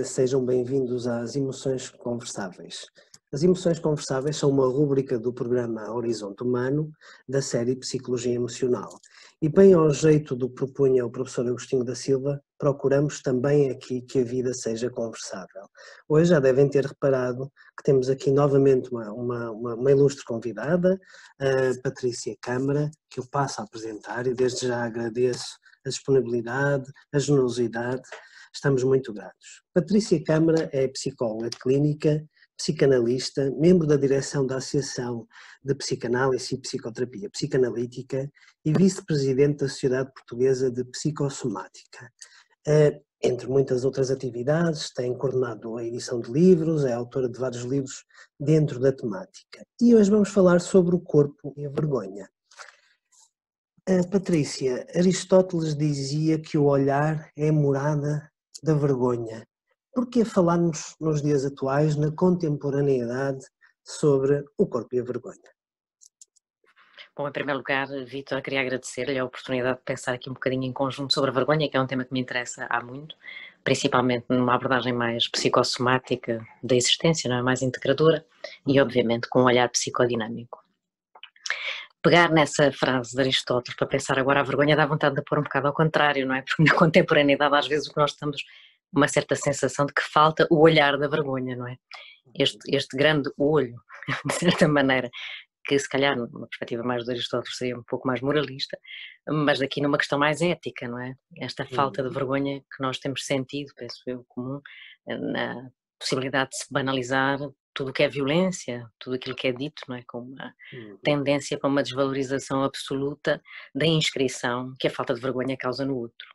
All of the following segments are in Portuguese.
Sejam bem-vindos às Emoções Conversáveis. As Emoções Conversáveis são uma rúbrica do programa Horizonte Humano da série Psicologia Emocional. E bem ao jeito do que propunha o professor Agostinho da Silva, procuramos também aqui que a vida seja conversável. Hoje já devem ter reparado que temos aqui novamente uma ilustre convidada, a Patrícia Câmara, que eu passo a apresentar e desde já agradeço a disponibilidade, a generosidade. Estamos muito gratos. Patrícia Câmara é psicóloga clínica, psicanalista, membro da direção da Associação de Psicanálise e Psicoterapia Psicanalítica e vice-presidente da Sociedade Portuguesa de Psicossomática. Entre muitas outras atividades, tem coordenado a edição de livros, é autora de vários livros dentro da temática. E hoje vamos falar sobre o corpo e a vergonha. Patrícia, Aristóteles dizia que o olhar é a morada da vergonha. Por que falarmos nos dias atuais, na contemporaneidade, sobre o corpo e a vergonha? Bom, em primeiro lugar, Vítor, queria agradecer-lhe a oportunidade de pensar aqui um bocadinho em conjunto sobre a vergonha, que é um tema que me interessa há muito, principalmente numa abordagem mais psicossomática da existência, não é? Mais integradora e, obviamente, com um olhar psicodinâmico. Pegar nessa frase de Aristóteles para pensar agora a vergonha dá vontade de pôr um bocado ao contrário, não é? Porque na contemporaneidade às vezes o que nós estamos, uma certa sensação de que falta o olhar da vergonha, não é? Este grande olho, de certa maneira, que se calhar numa perspectiva mais de Aristóteles seria um pouco mais moralista, mas aqui numa questão mais ética, não é? Esta falta de vergonha que nós temos sentido, penso eu, comum, na possibilidade de se banalizar tudo o que é violência, tudo aquilo que é dito, não é? Com uma tendência para uma desvalorização absoluta da inscrição que a falta de vergonha causa no outro.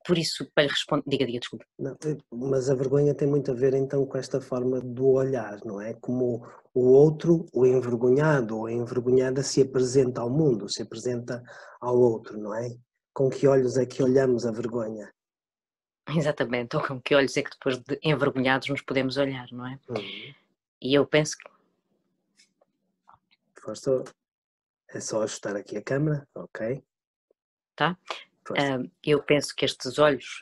Por isso, para lhe responder... Diga, desculpa. Não, mas a vergonha tem muito a ver então com esta forma do olhar, não é? Como o outro, o envergonhado ou a envergonhada se apresenta ao mundo, se apresenta ao outro, não é? Com que olhos é que olhamos a vergonha? Exatamente, ou com que olhos é que depois de envergonhados nos podemos olhar, não é? E eu penso que... É só ajustar aqui a câmera, ok? Tá? Eu penso que estes olhos,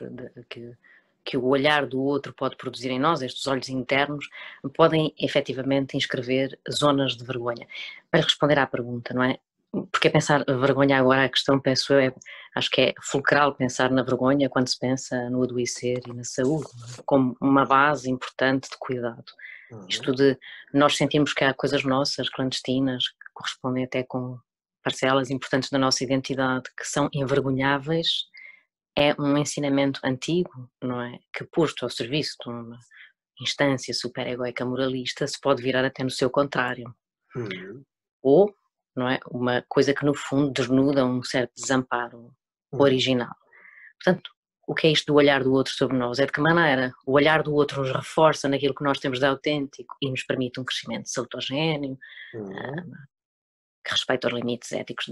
que o olhar do outro pode produzir em nós, estes olhos internos, podem efetivamente inscrever zonas de vergonha. Para responder à pergunta, não é? Porque pensar vergonha agora, a questão, penso eu, acho que é fulcral pensar na vergonha quando se pensa no adoecer e na saúde, como uma base importante de cuidado. Isto de nós sentimos que há coisas nossas, clandestinas, que correspondem até com parcelas importantes da nossa identidade, que são envergonháveis, é um ensinamento antigo, não é? Que posto ao serviço de uma instância superegoica moralista se pode virar até no seu contrário. Ou, não é? Uma coisa que no fundo desnuda um certo desamparo original. Portanto, o que é isto do olhar do outro sobre nós? É de que maneira o olhar do outro nos reforça naquilo que nós temos de autêntico e nos permite um crescimento salutogéneo, que respeita os limites éticos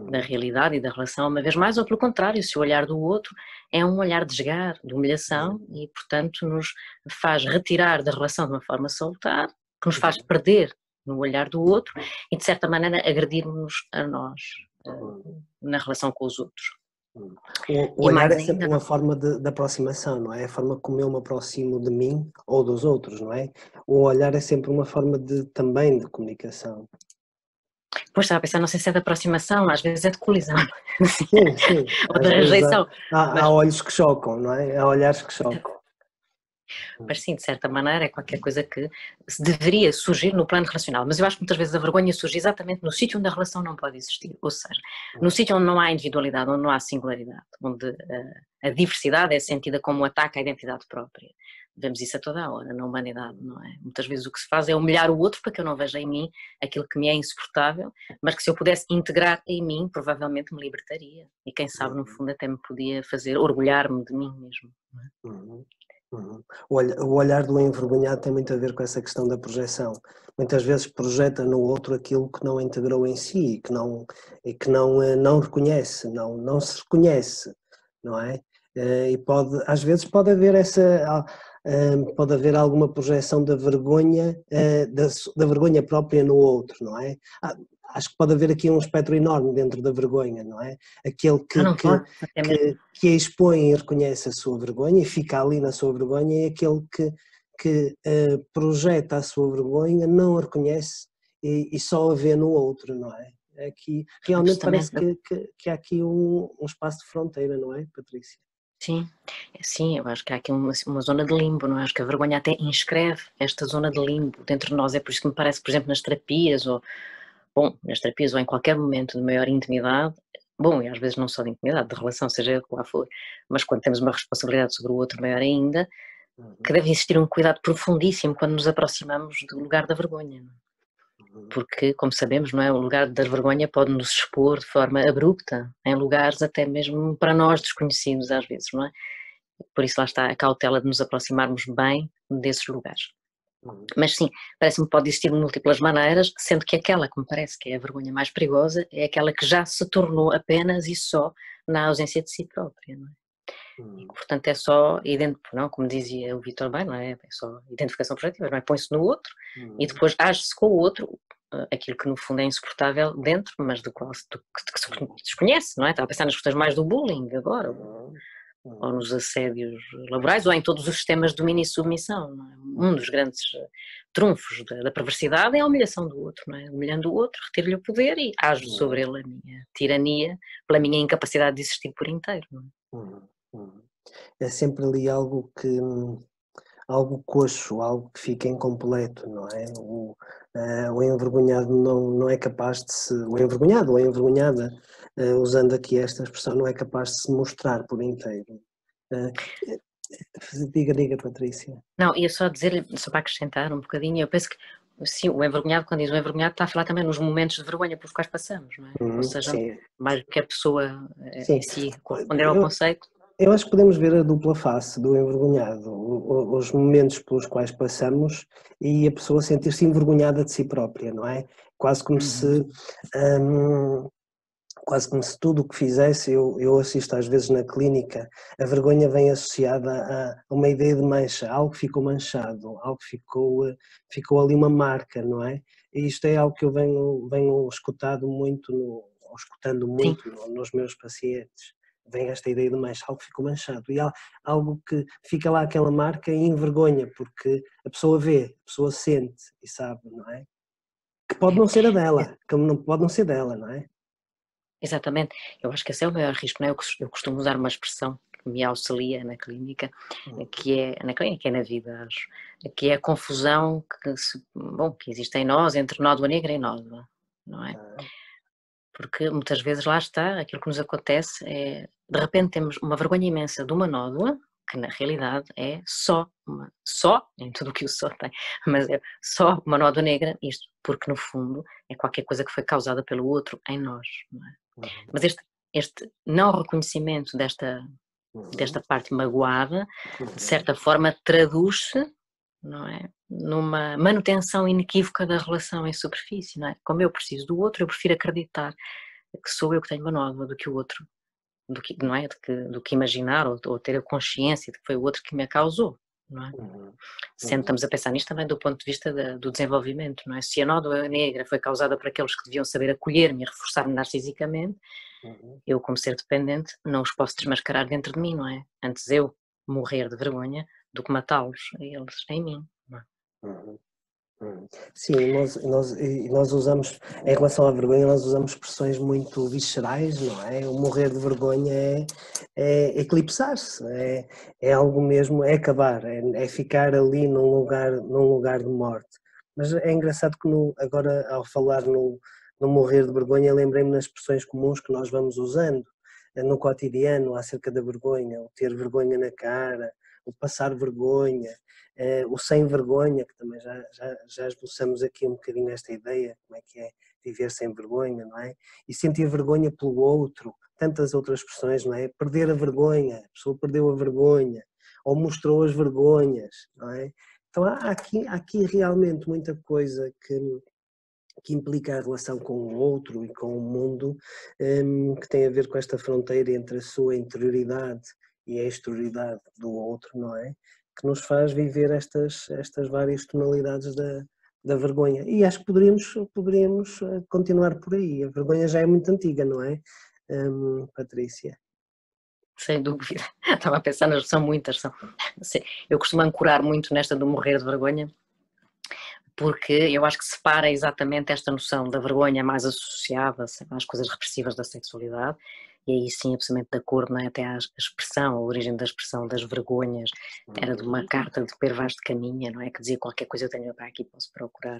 da realidade e da relação, uma vez mais, ou pelo contrário, se o olhar do outro é um olhar de desgar, de humilhação e, portanto, nos faz retirar da relação de uma forma salutar, que nos faz perder no olhar do outro e, de certa maneira, agredir-nos a nós na relação com os outros. O olhar é sempre uma forma de aproximação, não é? A forma como eu me aproximo de mim ou dos outros, não é? O olhar é sempre uma forma também de comunicação. Pois estava a pensar, não sei se é de aproximação, às vezes é de colisão. Sim. Ou de rejeição. Há olhos que chocam, não é? Há olhares que chocam. Mas sim, de certa maneira é qualquer coisa que deveria surgir no plano relacional, mas eu acho que muitas vezes a vergonha surge exatamente no sítio onde a relação não pode existir, ou seja, no sítio onde não há individualidade, onde não há singularidade, onde a diversidade é sentida como um ataque à identidade própria. Vemos isso a toda a hora na humanidade, não é? Muitas vezes o que se faz é humilhar o outro para que eu não veja em mim aquilo que me é insuportável, mas que se eu pudesse integrar em mim, provavelmente me libertaria. E quem sabe, no fundo, até me podia fazer orgulhar-me de mim mesmo. Não é? O olhar do envergonhado tem muito a ver com essa questão da projeção. Muitas vezes projeta no outro aquilo que não integrou em si e que não reconhece, não se reconhece, não é? E às vezes pode haver pode haver alguma projeção da vergonha, da vergonha própria no outro, não é? acho que pode haver aqui um espectro enorme dentro da vergonha, não é? Aquele que a expõe e reconhece a sua vergonha e fica ali na sua vergonha, e aquele que projeta a sua vergonha, não a reconhece e só a vê no outro, não é? Aqui, realmente parece que há aqui um espaço de fronteira, não é, Patrícia? Sim, eu acho que há aqui uma zona de limbo, não é? Acho que a vergonha até inscreve esta zona de limbo dentro de nós. É por isso que me parece, por exemplo, nas terapias ou em qualquer momento de maior intimidade, e às vezes não só de intimidade, de relação, seja lá for, mas quando temos uma responsabilidade sobre o outro maior ainda, que deve existir um cuidado profundíssimo quando nos aproximamos do lugar da vergonha, não é? Porque, como sabemos, não é? O lugar da vergonha pode nos expor de forma abrupta, em lugares até mesmo para nós desconhecidos às vezes, não é? Por isso lá está a cautela de nos aproximarmos bem desses lugares. Mas sim, parece-me que pode existir de múltiplas maneiras, sendo que aquela que me parece que é a vergonha mais perigosa é aquela que já se tornou apenas e só na ausência de si própria, não é? E, portanto, é só, não, como dizia o Vítor bem, não é? É só identificação projetiva, não é? Põe-se no outro e depois age-se com o outro, aquilo que no fundo é insuportável dentro, mas do que se desconhece, não é? Estava a pensar nas questões mais do bullying agora, ou nos assédios laborais, ou em todos os sistemas de domínio e submissão, não é? Um dos grandes trunfos da perversidade é a humilhação do outro, não é? Humilhando o outro, retiro-lhe o poder e age sobre ele a minha tirania, pela minha incapacidade de existir por inteiro, não é? É sempre ali algo coxo, algo que fica incompleto, não é? O envergonhado não é capaz de se... O envergonhado ou a envergonhada, usando aqui esta expressão, não é capaz de se mostrar por inteiro. Diga, Patrícia. Não, ia só dizer, só para acrescentar um bocadinho, eu penso que sim, o envergonhado, quando diz o envergonhado, está a falar também nos momentos de vergonha pelos quais passamos, não é? Ou seja, sim. mais do que a pessoa em si corresponder ao conceito. Eu acho que podemos ver a dupla face do envergonhado, os momentos pelos quais passamos e a pessoa sentir-se envergonhada de si própria, não é? Quase como se tudo o que fizesse, eu assisto às vezes na clínica, a vergonha vem associada a uma ideia de mancha, algo que ficou manchado, algo que ficou ali uma marca, não é? E isto é algo que eu venho escutando muito nos meus pacientes. Vem esta ideia de mancha, algo que ficou manchado, e algo que fica lá aquela marca e envergonha, porque a pessoa vê, a pessoa sente e sabe, não é? Que pode não ser a dela, como não pode não ser dela, não é? Exatamente, eu acho que esse é o maior risco, não é? Eu costumo usar uma expressão que me auxilia na clínica, que é na clínica e na vida, acho, que é a confusão que existe em nós entre nódoa negra e nódoa, não é? Porque muitas vezes lá está, aquilo que nos acontece é, de repente temos uma vergonha imensa de uma nódoa, que na realidade é só em tudo o que o só tem, mas é só uma nódoa negra, isto porque no fundo é qualquer coisa que foi causada pelo outro em nós, não é? Mas este não reconhecimento desta parte magoada, de certa forma traduz-se, não é, numa manutenção inequívoca da relação em superfície, não é? Como eu preciso do outro, eu prefiro acreditar que sou eu que tenho uma nódoa do que o outro, não é? Do que imaginar ou ter a consciência de que foi o outro que me a causou, não é? Sempre estamos a pensar nisto também do ponto de vista do desenvolvimento, não é? Se a nódoa negra foi causada por aqueles que deviam saber acolher-me e reforçar-me narcisicamente, eu, como ser dependente, não os posso desmascarar dentro de mim, não é? Antes eu morrer de vergonha do que matá-los a eles em mim, não é? Sim, nós usamos, em relação à vergonha, nós usamos expressões muito viscerais, não é? O morrer de vergonha é eclipsar-se, é algo mesmo, é acabar, é ficar ali num lugar de morte. Mas é engraçado que agora, ao falar no morrer de vergonha, lembrei-me das expressões comuns que nós vamos usando no cotidiano acerca da vergonha, o ter vergonha na cara, o passar vergonha, o sem vergonha, que também já esboçamos aqui um bocadinho esta ideia, como é que é viver sem vergonha, não é? E sentir vergonha pelo outro, tantas outras expressões, não é? Perder a vergonha, a pessoa perdeu a vergonha, ou mostrou as vergonhas, não é? Então há aqui realmente muita coisa que implica a relação com o outro e com o mundo, que tem a ver com esta fronteira entre a sua interioridade e a exterioridade do outro, não é? Que nos faz viver estas várias tonalidades da da vergonha. E acho que poderíamos continuar por aí. A vergonha já é muito antiga, não é, Patrícia? Sem dúvida. Estava a pensar, são muitas. Eu costumo ancorar muito nesta do morrer de vergonha, porque eu acho que separa exatamente esta noção da vergonha mais associada às coisas repressivas da sexualidade, e aí sim, absolutamente de acordo, não é? Até a expressão, a origem da expressão das vergonhas, era de uma carta de Pedro Vaz de Caminha, não é? Que dizia qualquer coisa, eu tenho para aqui, posso procurar,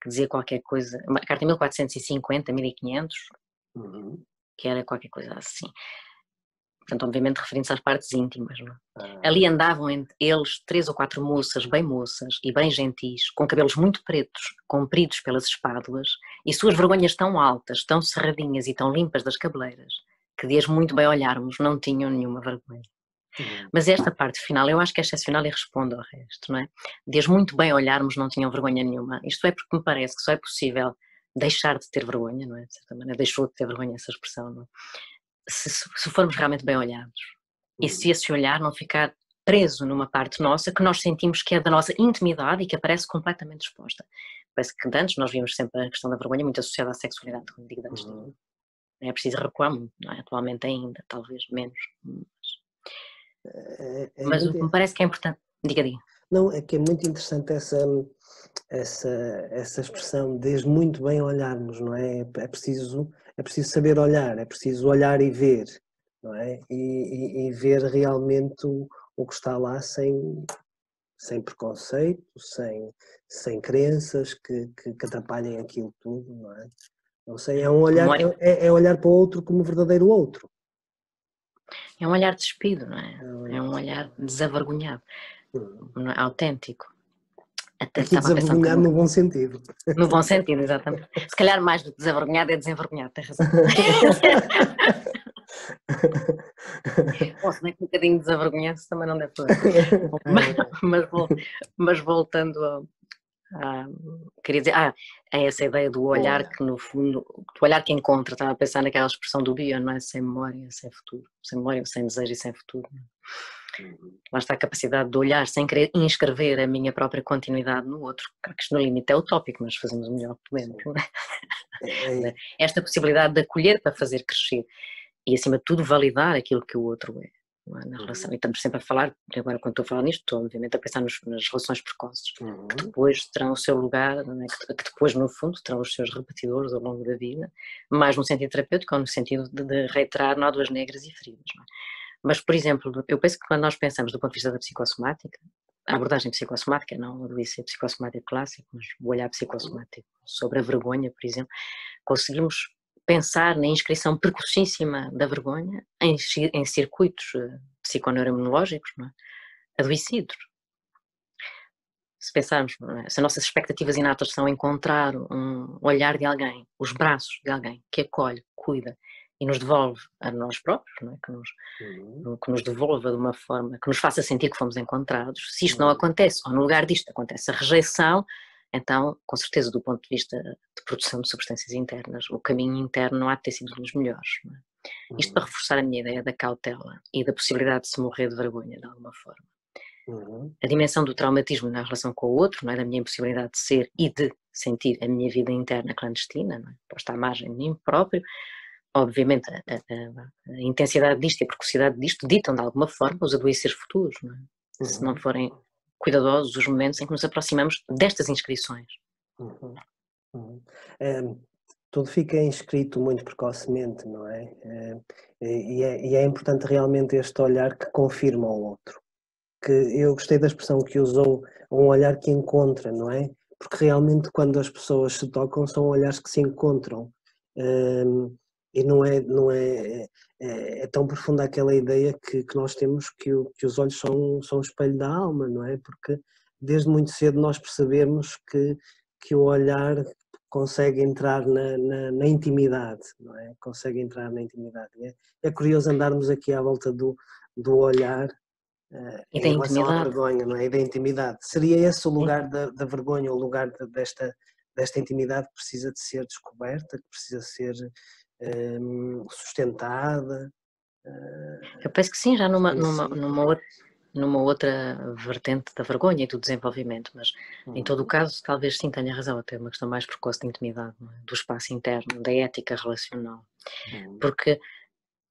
que dizia qualquer coisa, uma carta em 1450, 1500, que era qualquer coisa assim. Portanto, obviamente referindo-se às partes íntimas, não é? Ali andavam entre eles 3 ou 4 moças e bem gentis, com cabelos muito pretos, compridos pelas espáduas, e suas vergonhas tão altas, tão cerradinhas e tão limpas das cabeleiras, que de as muito bem olharmos não tinham nenhuma vergonha. Mas esta parte final eu acho que é excepcional e responde ao resto, não é? De as muito bem olharmos não tinham vergonha nenhuma. Isto é porque me parece que só é possível deixar de ter vergonha, não é? De certa maneira, deixou de ter vergonha essa expressão, não é? Se formos realmente bem olhados. E se esse olhar não ficar preso numa parte nossa que nós sentimos que é da nossa intimidade e que aparece completamente exposta. Parece que antes nós vimos sempre a questão da vergonha muito associada à sexualidade, como digo antes. É preciso recuar muito, não é? Atualmente ainda, talvez menos. Mas o que me parece que é importante... Diga. Não, é que é muito interessante essa expressão, desde muito bem olharmos, não é? É preciso saber olhar, é preciso olhar e ver, não é? E ver realmente o que está lá sem preconceito, sem crenças que atrapalhem aquilo tudo, não é? Não sei, é olhar para o outro como verdadeiro outro. É um olhar despido, não é? É um olhar desavergonhado, não é? Autêntico. Até desavergonhado no bom sentido. No bom sentido, exatamente. Se calhar mais do que desavergonhado é desenvergonhado, tem razão. Bom, se bem que um bocadinho desavergonhado também não deve fazer. Mas voltando queria dizer, é essa ideia do olhar que no fundo, do olhar que encontra, estava a pensar naquela expressão do Bion, não é? Sem memória, sem futuro, sem memória, sem desejo e sem futuro. Lá está a capacidade de olhar sem querer inscrever a minha própria continuidade no outro. Claro que isto no limite é utópico, mas fazemos o melhor que podemos. Esta possibilidade de acolher para fazer crescer e acima de tudo validar aquilo que o outro é. Na relação, e estamos sempre a falar, agora quando estou a falar nisto, estou obviamente a pensar nas relações precoces, que depois terão o seu lugar, que depois no fundo terão os seus repetidores ao longo da vida, mais no sentido terapêutico ou no sentido de reiterar nódoas negras e feridas, não é? Mas, por exemplo, eu penso que quando nós pensamos do ponto de vista da psicossomática, a abordagem psicossomática, não do IC psicossomático clássico, mas o olhar psicossomático sobre a vergonha, por exemplo, conseguimos pensar na inscrição precocíssima da vergonha em circuitos psiconeuroimunológicos, não é? Adoecidos. Se pensarmos, não é? Se as nossas expectativas inatas são encontrar um olhar de alguém, os braços de alguém que acolhe, cuida e nos devolve a nós próprios, não é? Que nos devolva de uma forma que nos faça sentir que fomos encontrados, se isto não acontece, ou no lugar disto acontece a rejeição, então, com certeza, do ponto de vista de produção de substâncias internas, o caminho interno não há de ter sido dos melhores. Não é? Isto para reforçar a minha ideia da cautela e da possibilidade de se morrer de vergonha, de alguma forma. A dimensão do traumatismo na relação com o outro, não é? Da minha impossibilidade de ser e de sentir a minha vida interna clandestina, não é? Posta à margem de mim próprio. Obviamente, a intensidade disto e a precocidade disto ditam de alguma forma os adoeceres futuros, não é? Se não forem cuidadosos os momentos em que nos aproximamos destas inscrições. Tudo fica inscrito muito precocemente, não é? E é importante realmente este olhar que confirma o outro. Que eu gostei da expressão que usou, um olhar que encontra, não é? Porque realmente quando as pessoas se tocam são olhares que se encontram. E não é tão profunda aquela ideia que nós temos que os olhos são o espelho da alma, não é? Porque desde muito cedo nós percebemos que o olhar consegue entrar na intimidade, não é? Consegue entrar na intimidade. É curioso andarmos aqui à volta do olhar E em relação à vergonha, não é? E da intimidade. Seria esse o lugar da vergonha, o lugar desta intimidade que precisa de ser descoberta, que precisa ser sustentada? Eu penso que sim, já numa outra... numa outra vertente da vergonha e do desenvolvimento, mas em todo o caso, talvez sim tenha razão, até uma questão mais precoce de intimidade, não é? Do espaço interno, da ética relacional. Porque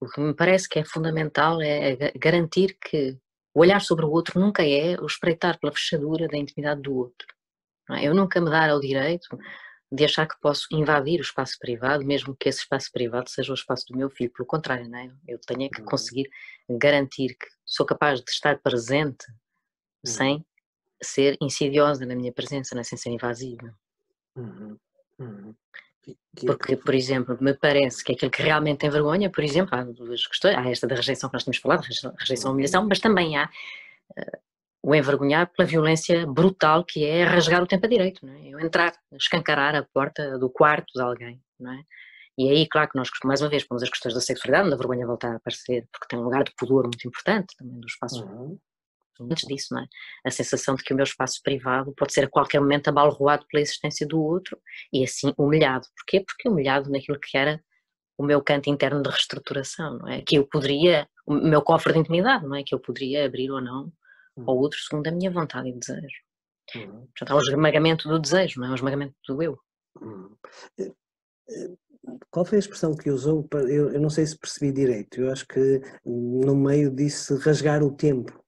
o que me parece que é fundamental é garantir que o olhar sobre o outro nunca é o espreitar pela fechadura da intimidade do outro. Não é? Eu nunca me dar ao direito de achar que posso invadir o espaço privado, mesmo que esse espaço privado seja o espaço do meu filho. Pelo contrário, não é? Eu tenho que conseguir garantir que sou capaz de estar presente sem ser insidiosa na minha presença, sem ser invasiva. Porque, por exemplo, me parece que aquilo que realmente tem vergonha, por exemplo, há duas questões, há esta da rejeição que nós temos falado, rejeição e humilhação, mas também há o envergonhar pela violência brutal que é rasgar o tempo a direito, não é? Eu entrar, escancarar a porta do quarto de alguém, não é? E aí, claro que nós, mais uma vez, pomos as questões da sexualidade, onde a vergonha volta a aparecer, porque tem um lugar de pudor muito importante também do espaço. Antes disso, não é? A sensação de que o meu espaço privado pode ser a qualquer momento abalroado pela existência do outro e assim humilhado. Porquê? Porque humilhado naquilo que era o meu canto interno de reestruturação, não é? Que eu poderia, o meu cofre de intimidade, não é? Que eu poderia abrir ou não ao outro segundo a minha vontade e desejo. Portanto, há o esmagamento do desejo, não é? O esmagamento do eu. Qual foi a expressão que usou? Eu não sei se percebi direito. Eu acho que no meio disse rasgar o tempo.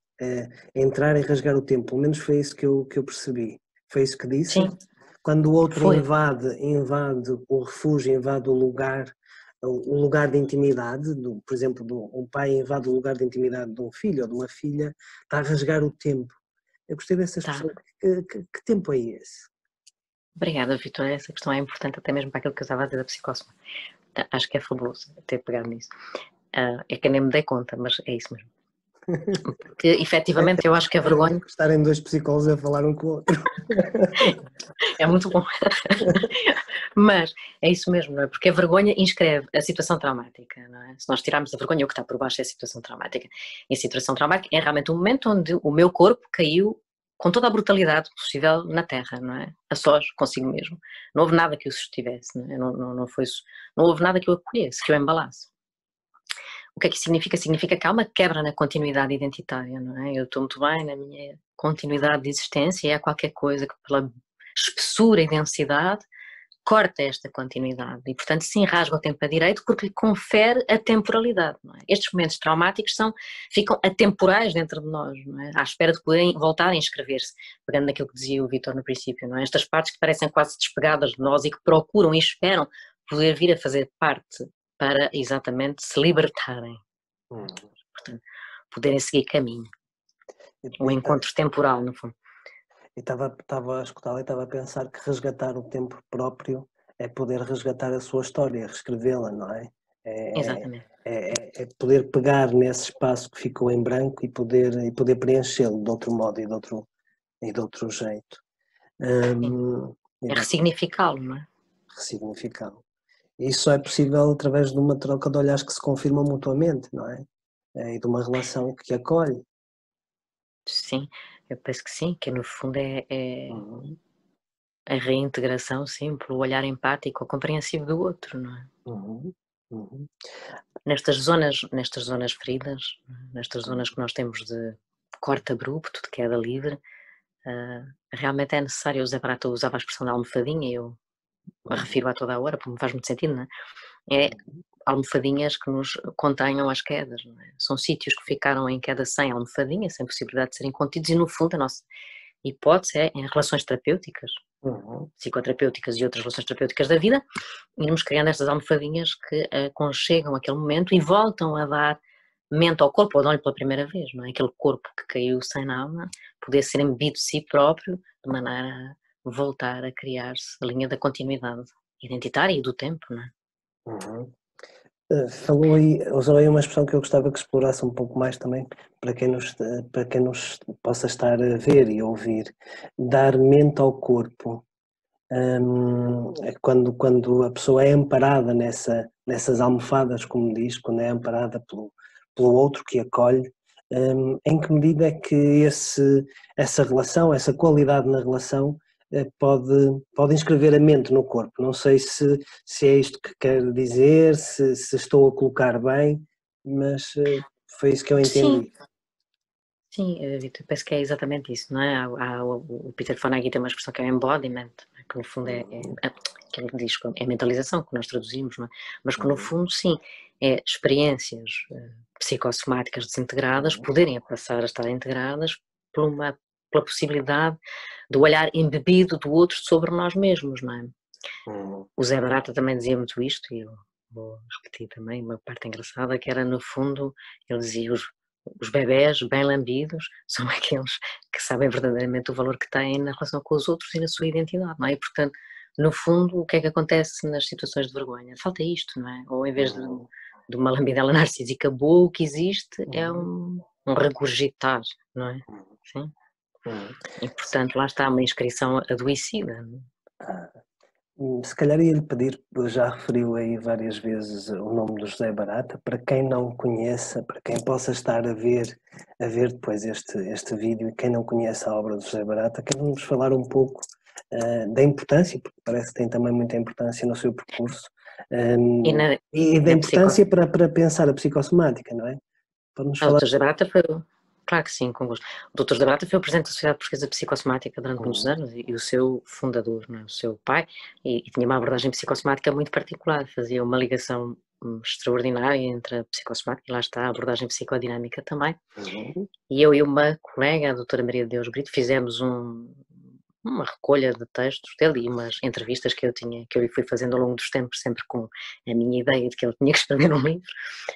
Entrar e rasgar o tempo. Pelo menos foi isso que eu percebi. Foi isso que disse? Sim. Quando o outro invade o refúgio, invade o lugar de intimidade, por exemplo, um pai invade o lugar de intimidade de um filho ou de uma filha, está a rasgar o tempo. Eu gostei dessa expressão. Que tempo é esse? Obrigada, Vitor. Essa questão é importante até mesmo para aquilo que eu estava a dizer da psicossoma. Acho que é fabuloso ter pegado nisso. É que eu nem me dei conta, mas é isso mesmo. Porque, efetivamente, eu acho que a vergonha... Estarem dois psicólogos a falar um com o outro. É muito bom. Mas é isso mesmo, não é? Porque a vergonha inscreve a situação traumática, não é? Se nós tirarmos a vergonha, o que está por baixo é a situação traumática. E a situação traumática é realmente o momento onde o meu corpo caiu com toda a brutalidade possível na terra, não é? A sós, consigo mesmo. Não houve nada que o sustivesse, não é? Não houve nada que o acolhesse, que o embalasse. O que é que significa? Significa que há uma quebra na continuidade identitária, não é? Eu estou muito bem na minha continuidade de existência e há qualquer coisa que pela espessura e densidade corta esta continuidade e, portanto, sim, rasga o tempo a direito porque lhe confere a temporalidade, não é? Estes momentos traumáticos ficam atemporais dentro de nós, não é? À espera de poderem voltar a inscrever-se, pegando naquilo que dizia o Vítor no princípio, não é? Estas partes que parecem quase despegadas de nós e que procuram e esperam poder vir a fazer parte para exatamente se libertarem, portanto, poderem seguir caminho, um encontro temporal, no fundo. E estava a escutá-la e estava a pensar que resgatar o tempo próprio é poder resgatar a sua história, reescrevê-la, não é? Exatamente. É poder pegar nesse espaço que ficou em branco e poder preenchê-lo de outro modo e de outro jeito. É ressignificá-lo, não é? Ressignificá-lo. Isso é possível através de uma troca de olhares que se confirma mutuamente, não é? E de uma relação que acolhe. Sim, eu penso que sim, que no fundo é a reintegração, sim, pelo olhar empático, compreensivo do outro, não é? Nestas zonas feridas, nestas zonas que nós temos de corte abrupto, de queda livre, realmente é necessário eu usava a expressão da almofadinha, eu refiro a toda a hora, porque me faz muito sentido, não é? É almofadinhas que nos contenham as quedas, não é? São sítios que ficaram em queda sem almofadinha, sem possibilidade de serem contidos e no fundo a nossa hipótese é em relações terapêuticas, psicoterapêuticas e outras relações terapêuticas da vida, irmos criando estas almofadinhas que aconchegam aquele momento e voltam a dar mente ao corpo, ou dão-lhe pela primeira vez, não é? Aquele corpo que caiu sem nada, poder ser embebido de si próprio, de maneira a voltar a criar-se a linha da continuidade identitária e do tempo, não é? Falou aí, usou aí uma expressão que eu gostava que explorasse um pouco mais também para quem nos possa estar a ver e ouvir. Dar mente ao corpo. Quando a pessoa é amparada nessas almofadas, como diz, quando é amparada pelo outro que acolhe, em que medida é que essa relação, essa qualidade na relação pode inscrever a mente no corpo? Não sei se é isto que quer dizer, se estou a colocar bem, mas foi isso que eu entendi. Sim, Vitor, penso que é exatamente isso, não é? O Peter Fonagy tem uma expressão que é embodiment, que no fundo que ele diz, é mentalização, que nós traduzimos, não é? Mas que no fundo, sim, é experiências psicossomáticas desintegradas poderem passar a estar integradas pela possibilidade do olhar embebido do outro sobre nós mesmos, não é? O Zé Barata também dizia muito isto, e eu vou repetir também uma parte engraçada, que era no fundo, ele dizia os bebés bem lambidos são aqueles que sabem verdadeiramente o valor que têm na relação com os outros e na sua identidade, não é? E, portanto, no fundo, o que é que acontece nas situações de vergonha? Falta isto, não é? Ou em vez de uma lambidela narcísica boa, o que existe é um regurgitar, não é? Sim? E, portanto, lá está uma inscrição adoecida, não é? Se calhar ia-lhe pedir, já referiu aí várias vezes o nome do José Barata, para quem não conheça, para quem possa estar a ver depois este vídeo, e quem não conhece a obra do José Barata, quer-nos falar um pouco da importância, porque parece que tem também muita importância no seu percurso, e da importância para pensar a psicossomática, não é? Para nos falar... O Dr. José Barata foi... Claro que sim, com gosto. O Dr. José Barata foi o presidente da Sociedade Portuguesa de Psicossomática durante muitos anos e o seu fundador, não é? O seu pai, e tinha uma abordagem psicossomática muito particular, fazia uma ligação extraordinária entre a psicossomática, e lá está a abordagem psicodinâmica também. E eu e uma colega, a doutora Maria de Deus Brito, fizemos uma recolha de textos dele e umas entrevistas que eu lhe fui fazendo ao longo dos tempos, sempre com a minha ideia de que ele tinha que escrever um livro.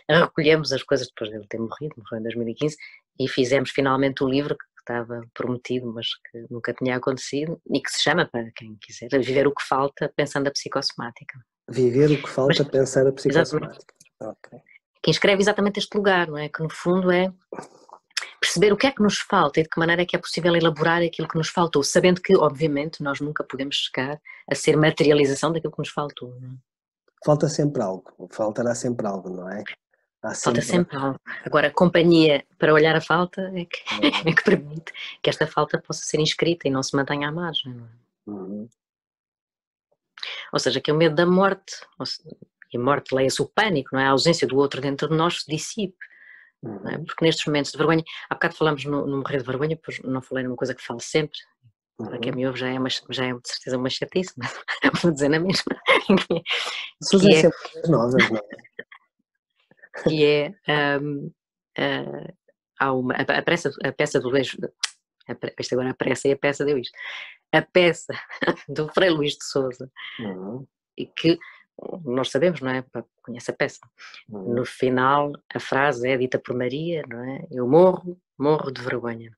Recolhemos as coisas depois dele ter morreu em 2015, e fizemos finalmente o livro que estava prometido, mas que nunca tinha acontecido, e que se chama, para quem quiser, Viver o que Falta, Pensando a Psicossomática. Viver o que falta, pensar a psicossomática. Okay. Que inscreve exatamente este lugar, não é? Que no fundo é perceber o que é que nos falta e de que maneira é que é possível elaborar aquilo que nos faltou, sabendo que, obviamente, nós nunca podemos chegar a ser materialização daquilo que nos faltou. Não é? Falta sempre algo, faltará sempre algo, não é? Falta sempre algo. Agora, a companhia para olhar a falta é que permite que esta falta possa ser inscrita e não se mantenha à margem. Não é? Ou seja, que o medo da morte, e morte, leia-se o pânico, não é? A ausência do outro dentro de nós se dissipe. Não é? Porque nestes momentos de vergonha, há bocado falamos no morrer de vergonha, pois não falei numa coisa que falo sempre, para quem me ouve já é de certeza uma chatice, mas vou dizer na mesma. Que é sempre novas, não é? Que é a peça do Luís, isto agora a pressa e a peça deu isto, a peça do Frei Luís de Sousa, e que nós sabemos, não é? Conhece a peça. No final, a frase é dita por Maria, não é? Eu morro de vergonha.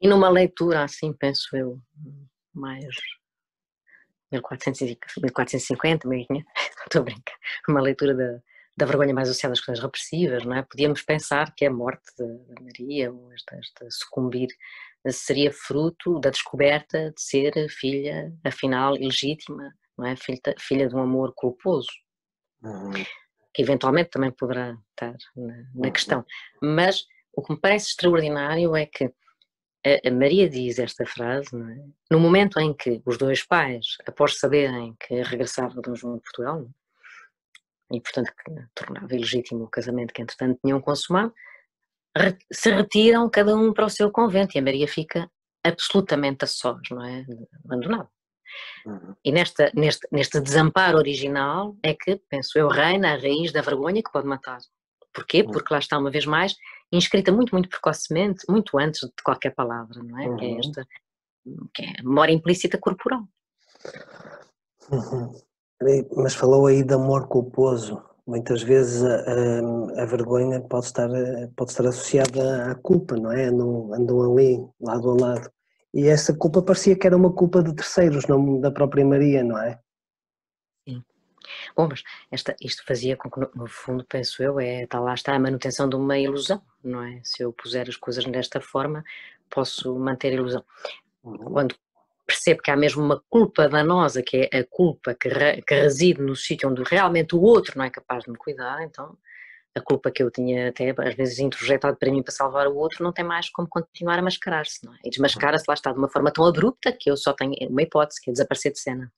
E numa leitura assim, penso eu, mais 1450, 1500, estou a brincar, uma leitura da vergonha mais associada às questões repressivas, não é? Podíamos pensar que a morte da Maria, ou esta sucumbir, seria fruto da descoberta de ser filha, afinal, ilegítima, não é? Filha de um amor culposo, que eventualmente também poderá estar na questão. Mas o que me parece extraordinário é que a Maria diz esta frase, não é? No momento em que os dois pais, após saberem que regressava de um João de Portugal, e portanto que tornava ilegítimo o casamento que entretanto tinham consumado, se retiram cada um para o seu convento, e a Maria fica absolutamente a sós, não é? Abandonada. E neste desamparo original é que, penso eu, reina a raiz da vergonha que pode matar. Porquê? Porque lá está, uma vez mais, inscrita muito, muito precocemente, muito antes de qualquer palavra, não é? Que é a memória implícita corporal. Mas falou aí de amor culposo. Muitas vezes a vergonha pode estar associada à culpa, não é? Andam ali, lado a lado. E essa culpa parecia que era uma culpa de terceiros, não da própria Maria, não é? Sim. Bom, mas isto fazia com que, no fundo, penso eu, lá está a manutenção de uma ilusão, não é? Se eu puser as coisas desta forma, posso manter a ilusão. Quando percebo que há mesmo uma culpa danosa, que é a culpa que reside no sítio onde realmente o outro não é capaz de me cuidar, então a culpa que eu tinha até às vezes introjetado para mim para salvar o outro não tem mais como continuar a mascarar-se, não é? E desmascara-se, lá está, de uma forma tão abrupta que eu só tenho uma hipótese, que é desaparecer de cena.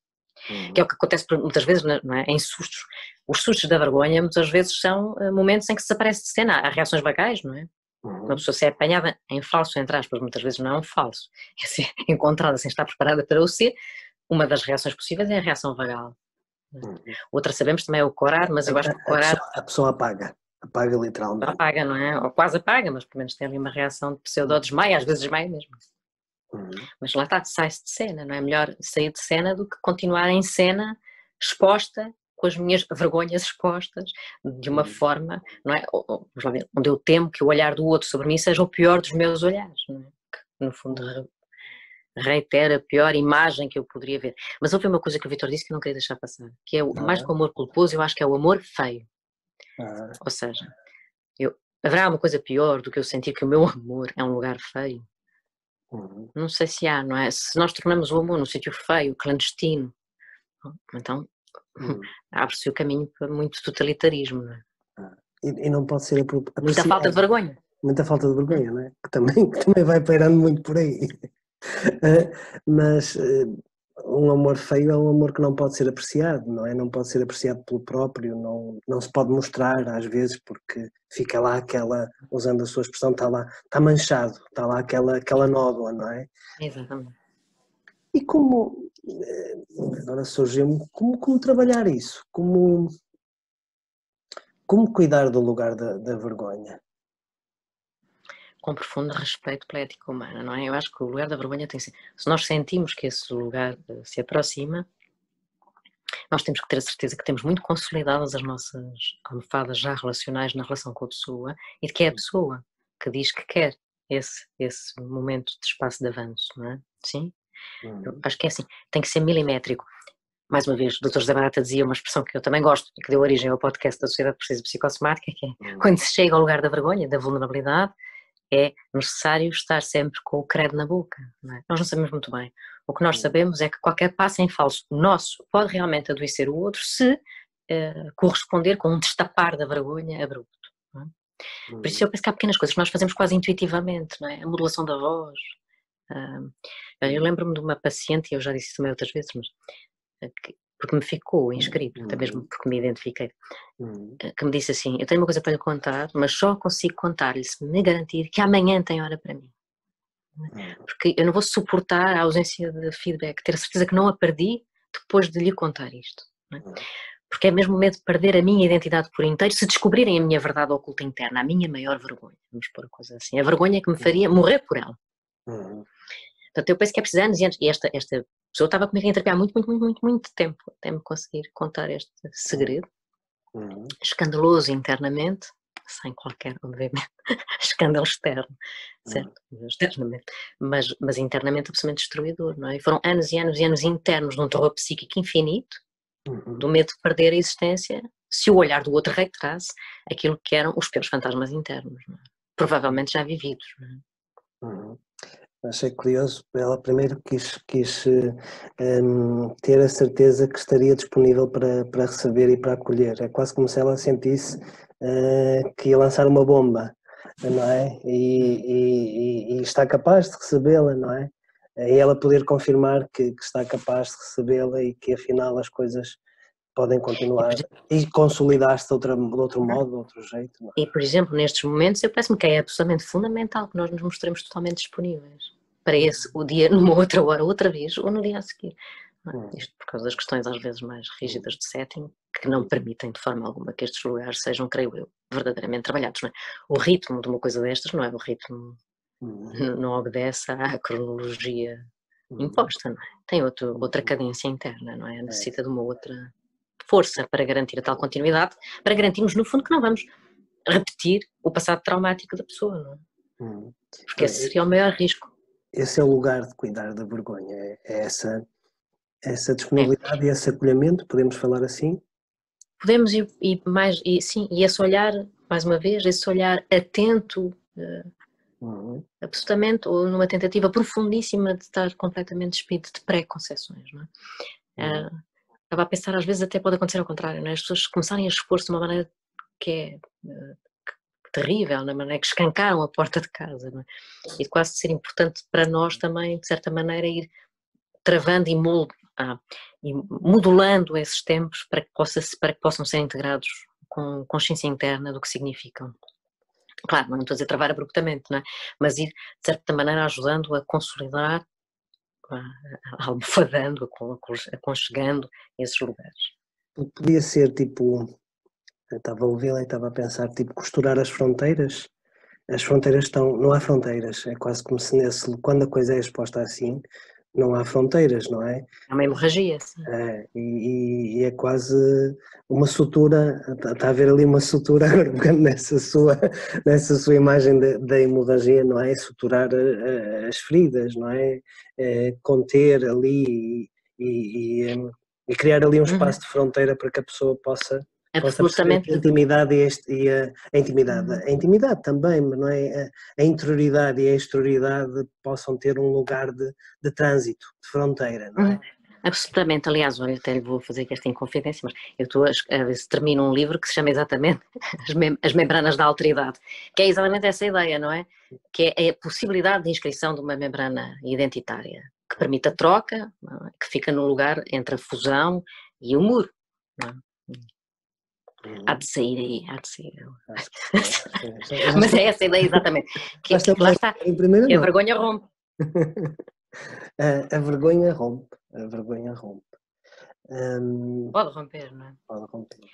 Que é o que acontece muitas vezes, não é? Em sustos. Os sustos da vergonha muitas vezes são momentos em que se desaparece de cena. Há reações vagais, não é? Uma pessoa se é apanhada em falso, entre aspas, muitas vezes não é um falso, é ser encontrada sem estar preparada para o ser. Uma das reações possíveis é a reação vagal. Outra sabemos também é o corar, mas eu acho que o corar... A pessoa apaga literalmente. Apaga, não é? Ou quase apaga, mas pelo menos tem ali uma reação de pseudo-desmaio, às vezes desmaia mesmo. Mas lá está, sai-se de cena, não é? Melhor sair de cena do que continuar em cena, exposta, com as minhas vergonhas expostas, de uma forma, não é? Vamos lá ver, onde eu temo que o olhar do outro sobre mim seja o pior dos meus olhares, não é? Que, no fundo, reitera a pior imagem que eu poderia ver. Mas houve uma coisa que o Vítor disse que eu não queria deixar passar, que é mais do que o amor culposo, eu acho que é o amor feio. Ou seja, haverá uma coisa pior do que eu sentir que o meu amor é um lugar feio? Não sei se há, não é? Se nós tornamos o amor num sítio feio, clandestino, então abre-se o caminho para muito totalitarismo, não é? E não pode ser muita falta de vergonha. Muita falta de vergonha, não é? Que também vai pairando muito por aí. Mas um amor feio é um amor que não pode ser apreciado, não é? Não pode ser apreciado pelo próprio, não se pode mostrar às vezes, porque fica lá aquela, usando a sua expressão, está manchado, está lá aquela nódoa, não é? Exatamente. E como, agora surgiu-me, como trabalhar isso? Como cuidar do lugar da vergonha? Com profundo respeito pela ética humana, não é? Eu acho que o lugar da vergonha tem que ser... Se nós sentimos que esse lugar se aproxima, nós temos que ter a certeza que temos muito consolidadas as nossas almofadas já relacionais na relação com a pessoa e de que é a pessoa que diz que quer esse momento de espaço de avanço, não é? Sim? Eu acho que é assim, tem que ser milimétrico. Mais uma vez, o Dr. José Barata dizia uma expressão que eu também gosto e que deu origem ao podcast da Sociedade Portuguesa Psicossomática, que é quando se chega ao lugar da vergonha, da vulnerabilidade, é necessário estar sempre com o credo na boca, não é? Nós não sabemos muito bem. O que nós sabemos é que qualquer passo em falso nosso pode realmente adoecer o outro se corresponder com um destapar da vergonha abrupto. Não é? Por isso eu penso que há pequenas coisas que nós fazemos quase intuitivamente, não é? A modulação da voz. Eu lembro-me de uma paciente, e eu já disse isso também outras vezes, mas porque me ficou inscrito, até mesmo porque me identifiquei, que me disse assim: eu tenho uma coisa para lhe contar, mas só consigo contar-lhe se me garantir que amanhã tem hora para mim. Porque eu não vou suportar a ausência de feedback, ter a certeza que não a perdi depois de lhe contar isto. Não é? Porque é mesmo o medo de perder a minha identidade por inteiro, se descobrirem a minha verdade oculta interna, a minha maior vergonha, vamos pôr a coisa assim, a vergonha que me faria morrer por ela. Portanto, eu penso que é preciso anos e anos, e esta pessoa estava comigo em terapia há muito tempo, até me conseguir contar este segredo, escandaloso internamente, sem qualquer, obviamente, escândalo externo, certo? Externamente, mas internamente absolutamente destruidor, não é? E foram anos e anos e anos internos de um terror psíquico infinito, do medo de perder a existência, se o olhar do outro reiterasse aquilo que eram os piores fantasmas internos, não é? Provavelmente já vividos, não é? Achei curioso, ela primeiro quis ter a certeza que estaria disponível para receber e para acolher. É quase como se ela sentisse que ia lançar uma bomba, não é? E está capaz de recebê-la, não é? E ela poder confirmar que está capaz de recebê-la e que afinal as coisas podem continuar e consolidar-se de outro modo, de outro jeito. Não é? E, por exemplo, nestes momentos, eu parece-me que é absolutamente fundamental que nós nos mostremos totalmente disponíveis para o dia, numa outra hora, outra vez, ou no dia a seguir. Isto por causa das questões às vezes mais rígidas de setting, que não permitem de forma alguma que estes lugares sejam, creio eu, verdadeiramente trabalhados. Não é? O ritmo de uma coisa destas não é o ritmo, não obedece à cronologia imposta, não é? Tem outra cadência interna, não é? Necessita de uma outra força para garantir a tal continuidade, para garantirmos no fundo que não vamos repetir o passado traumático da pessoa, não é? Porque esse seria o maior risco. Esse é o lugar de cuidar da vergonha, é essa disponibilidade e esse acolhimento, podemos falar assim? Podemos sim, e esse olhar, mais uma vez, esse olhar atento, absolutamente, ou numa tentativa profundíssima de estar completamente despido de pré-conceições, não é? Estava a pensar, às vezes até pode acontecer ao contrário, não é? As pessoas começarem a expor-se de uma maneira que é terrível, na maneira que escancaram a porta de casa, não é? E quase de ser importante para nós também, de certa maneira, ir travando e modulando esses tempos para que possam ser integrados com consciência interna do que significam. Claro, não estou a dizer travar abruptamente, não é? Mas ir, de certa maneira, ajudando a consolidar, almofadando, aconchegando esses lugares. Podia ser tipo, eu estava a ouvi-la e estava a pensar, tipo, costurar as fronteiras. As fronteiras estão, não há fronteiras, é quase como se quando a coisa é exposta assim, não há fronteiras, não é? É uma hemorragia, sim. E é quase uma sutura, está a haver ali uma sutura agora pegando nessa sua imagem da hemorragia, não é? Suturar as feridas, não é? Conter ali e criar ali um espaço de fronteira para que a pessoa possa perceber que a intimidade a intimidade também, mas não é? A interioridade e a exterioridade possam ter um lugar de trânsito, de fronteira, não é? Absolutamente, aliás, olha, até lhe vou fazer aqui esta inconfidência, mas eu estou a ver se termino um livro que se chama exatamente As Membranas da Alteridade, que é exatamente essa ideia, não é? Que é a possibilidade de inscrição de uma membrana identitária, que permite a troca, que fica no lugar entre a fusão e o muro, não é? Há de sair aí, há de sair. Mas é essa a ideia exatamente. Que lá está, que a vergonha rompe. A vergonha rompe, a vergonha rompe. Pode romper, não é? Pode romper.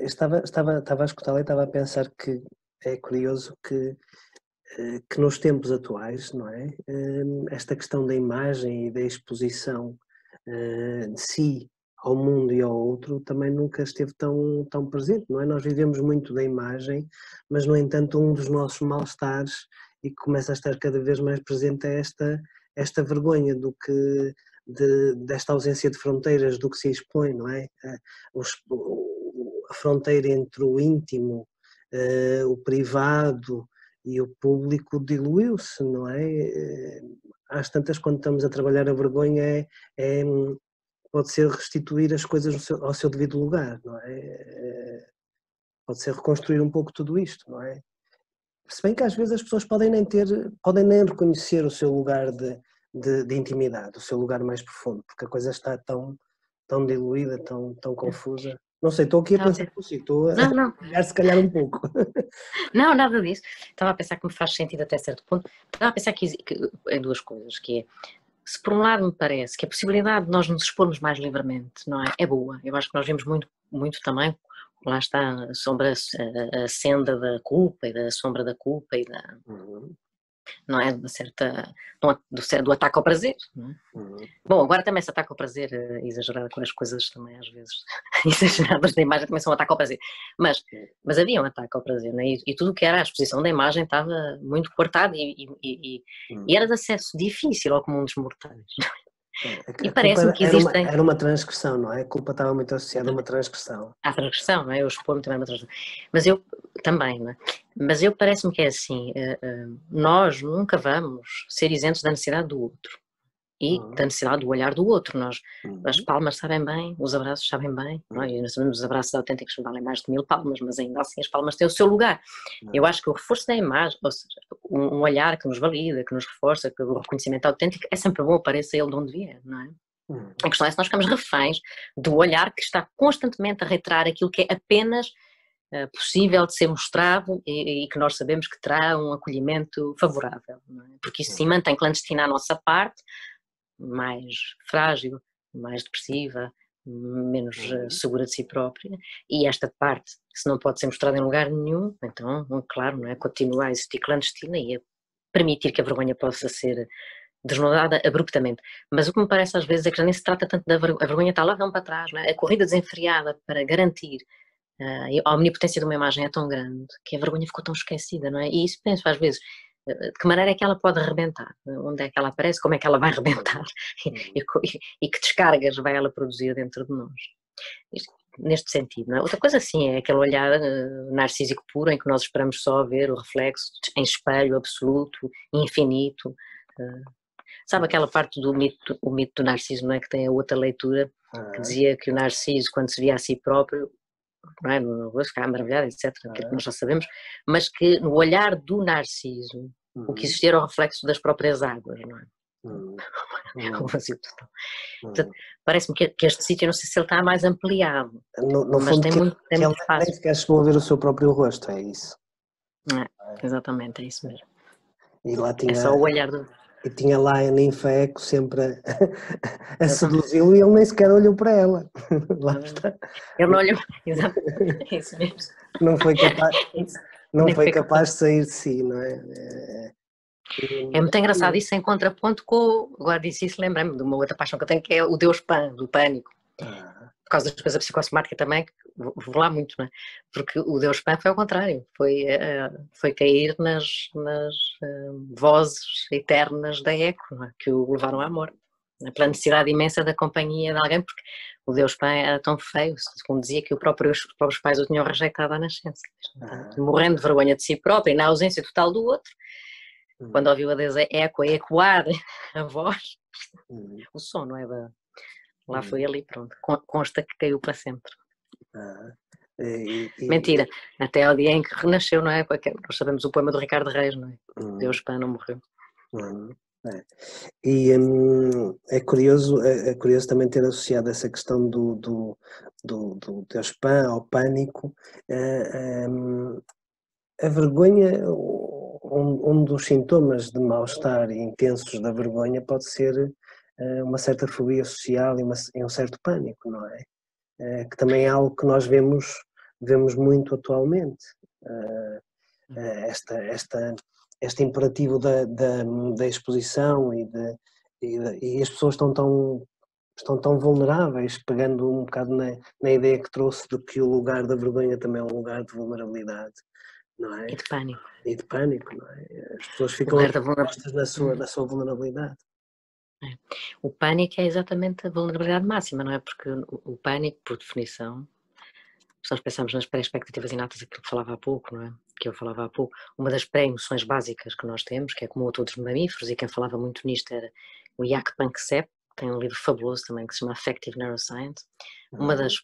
Estava a escutá-la e estava a pensar que é curioso que nos tempos atuais, não é? Esta questão da imagem e da exposição de si ao mundo e ao outro também nunca esteve tão presente, não é? Nós vivemos muito da imagem, mas no entanto um dos nossos mal-estares e que começa a estar cada vez mais presente é esta vergonha desta ausência de fronteiras do que se expõe, não é? A fronteira entre o íntimo, o privado e o público diluiu-se, não é? Às tantas, quando estamos a trabalhar a vergonha, pode ser restituir as coisas ao seu devido lugar, não é? Pode ser reconstruir um pouco tudo isto, não é? Se bem que às vezes as pessoas podem nem reconhecer o seu lugar de intimidade, o seu lugar mais profundo, porque a coisa está tão diluída, tão confusa. Não sei, estou aqui a pensar consigo, estou a pegar se calhar um pouco. Não, nada disso. Estava a pensar que me faz sentido até certo ponto. Estava a pensar que em duas coisas, que é, se por um lado me parece que a possibilidade de nós nos expormos mais livremente, não é? É boa. Eu acho que nós vemos muito também, lá está a sombra, a senda da culpa e da sombra da culpa e da... não é? Do ataque ao prazer, não é? Bom, agora também se ataque ao prazer exagerado com as coisas também às vezes exageradas da imagem também são um ataque ao prazer, mas havia um ataque ao prazer, não é? E tudo o que era a exposição da imagem estava muito cortado e era de acesso difícil ao comum dos mortais. E parece-me que existem... Era uma transgressão, não é? A culpa estava muito associada a uma transgressão. À transgressão, não é? Eu expor-me também a uma transgressão. Mas eu também, não é? Mas eu parece-me que é assim, nós nunca vamos ser isentos da necessidade do outro e da necessidade do olhar do outro. As palmas sabem bem, os abraços sabem bem, não é? E nós sabemos os abraços autênticos valem mais de 1000 palmas, mas ainda assim as palmas têm o seu lugar. Eu acho que o reforço da imagem, ou seja, um olhar que nos valida, que nos reforça, que o reconhecimento autêntico é sempre bom, pareça ele de onde vier, não é? A questão é se nós ficamos reféns do olhar que está constantemente a reiterar aquilo que é apenas possível de ser mostrado e que nós sabemos que terá um acolhimento favorável, não é? Porque isso sim mantém clandestina a nossa parte, mais frágil, mais depressiva, menos segura de si própria, e esta parte, se não pode ser mostrada em lugar nenhum, então, claro, não é? Continua a existir clandestina e a permitir que a vergonha possa ser desnudada abruptamente. Mas o que me parece às vezes é que já nem se trata tanto da vergonha, a vergonha está lá, não para trás, não é? A corrida desenfreada para garantir a omnipotência de uma imagem é tão grande que a vergonha ficou tão esquecida, não é? E isso penso às vezes, de que maneira é que ela pode arrebentar? Onde é que ela aparece? Como é que ela vai arrebentar? E que descargas vai ela produzir dentro de nós? Neste sentido, não é? Outra coisa sim é aquele olhar narcísico puro em que nós esperamos só ver o reflexo em espelho absoluto, infinito. Sabe aquela parte do mito, o mito do Narciso, não é? Que tem a outra leitura que dizia que o Narciso, quando se via a si próprio, não é? No rosto, ficava maravilhado, etc., que nós já sabemos, mas que no olhar do Narciso, o que existia era o reflexo das próprias águas, não é? O vazio total. Portanto, parece-me que este sítio, não sei se ele está mais ampliado, No mas fundo, tem muito ele espaço. nem sequer chegou a ver o seu próprio rosto, é isso? Exatamente, é isso mesmo. E lá tinha, é só o olhar do... E tinha lá a ninfa Eco sempre a seduzi-lo e ele nem sequer olhou para ela. Lá está. Ele não olhou, exatamente, é isso mesmo. Não foi capaz, não foi capaz de sair de si, não é? É muito engraçado isso em contraponto com, agora disse isso, lembrei-me de uma outra paixão que eu tenho, que é o Deus Pan, do pânico. Por causa das coisas da psicossomática também, que vou lá muito, não é? Porque o Deus Pan foi ao contrário, foi cair nas vozes eternas da Eco, não é? Que o levaram à morte. Pela necessidade imensa da companhia de alguém, porque o Deus Pan era tão feio, como dizia, que os próprios pais o tinham rejeitado à nascença. Morrendo de vergonha de si próprio e na ausência total do outro, quando ouviu a deusa Eco a ecoar a voz, o som, não é? Lá foi ali, pronto, consta que caiu para sempre. Mentira, até ao dia em que renasceu, não é? Porque nós sabemos o poema do Ricardo Reis, não é? Deus Pan não morreu. E é curioso também ter associado essa questão do Deus Pan ao pânico. A vergonha, um dos sintomas de mal-estar intensos da vergonha pode ser uma certa fobia social e um certo pânico, não é? Que também é algo que nós vemos muito atualmente. Este imperativo da exposição e as pessoas estão tão vulneráveis, pegando um bocado na ideia que trouxe de que o lugar da vergonha também é um lugar de vulnerabilidade, não é? E de pânico. E de pânico, não é? As pessoas ficam expostas na sua vulnerabilidade. O pânico é exatamente a vulnerabilidade máxima, não é? Porque o pânico, por definição, se nós pensamos nas pré-expectativas inatas, aquilo que falava há pouco, não é? Que eu falava há pouco, uma das pré-emoções básicas que nós temos, que é comum a todos os mamíferos, e quem falava muito nisto era o Jaak Panksepp, que tem um livro fabuloso também que se chama Affective Neuroscience. Uma das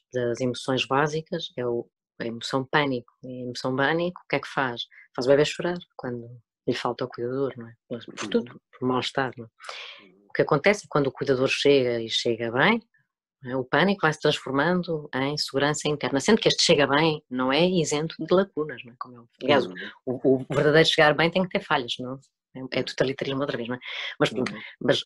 emoções básicas é a emoção pânico. E a emoção pânico, o que é que faz? Faz o bebê chorar quando lhe falta o cuidador, não é? Por tudo, por mal-estar, não é? O que acontece é quando o cuidador chega e chega bem, o pânico vai se transformando em segurança interna, sendo que este chega bem não é isento de lacunas, não é? Como eu, aliás, o verdadeiro chegar bem tem que ter falhas, não é totalitarismo outra vez, não é? Mas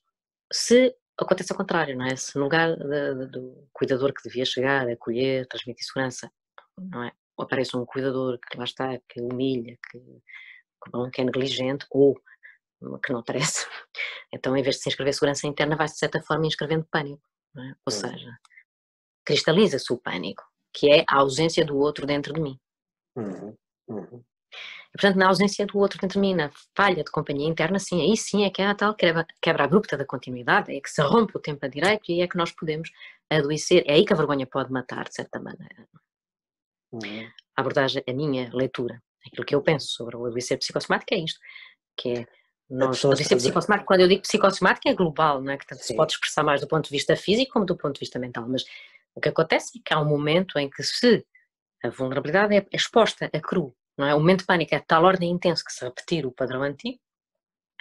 se acontece ao contrário, não é? Se no lugar do cuidador que devia chegar, acolher, transmitir segurança, não é? Aparece um cuidador que lá está, que humilha, que é negligente ou que não aparece, então em vez de se inscrever segurança interna vai-se de certa forma inscrevendo pânico. É? Ou seja, cristaliza-se o pânico, que é a ausência do outro dentro de mim. E, portanto, na ausência do outro dentro de mim, na falha de companhia interna, sim, aí sim é que há a tal quebra abrupta da continuidade, é que se rompe o tempo a direito e é que nós podemos adoecer. É aí que a vergonha pode matar, de certa maneira. A abordagem, a minha leitura, aquilo que eu penso sobre o adoecer psicossomático é isto, que é adoecer psicossomático, quando eu digo psicossomático é global, não é? Que tanto se pode expressar mais do ponto de vista físico como do ponto de vista mental, mas o que acontece é que há um momento em que se a vulnerabilidade é exposta a cru, não é? O momento de pânico é de tal ordem intenso que se repetir o padrão antigo,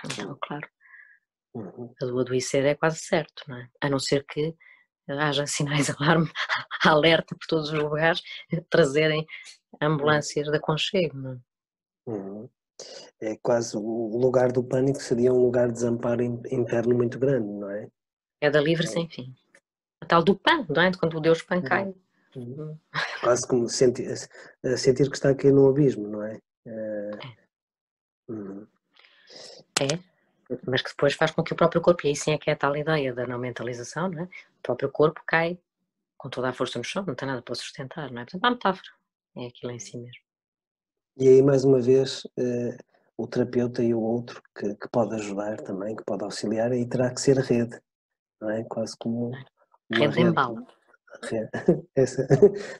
então, claro, a do adoecer é quase certo, não é? A não ser que haja sinais de alarme, alerta por todos os lugares, trazerem ambulâncias de aconchego, não é? É quase o lugar do pânico seria um lugar de desamparo interno muito grande, não é? É da livre sem fim. A tal do pan, não é? Quando o Deus Pan cai. Quase como sentir que está aqui no abismo, não é? Mas que depois faz com que o próprio corpo, e aí sim é que é a tal ideia da não mentalização, não é? O próprio corpo cai com toda a força no chão, não tem nada para sustentar, não é? Portanto, há metáfora. É aquilo em si mesmo. E aí, mais uma vez, o terapeuta e o outro que pode ajudar também, que pode auxiliar, aí terá que ser rede, não é? Quase como uma rede de embalo. Essa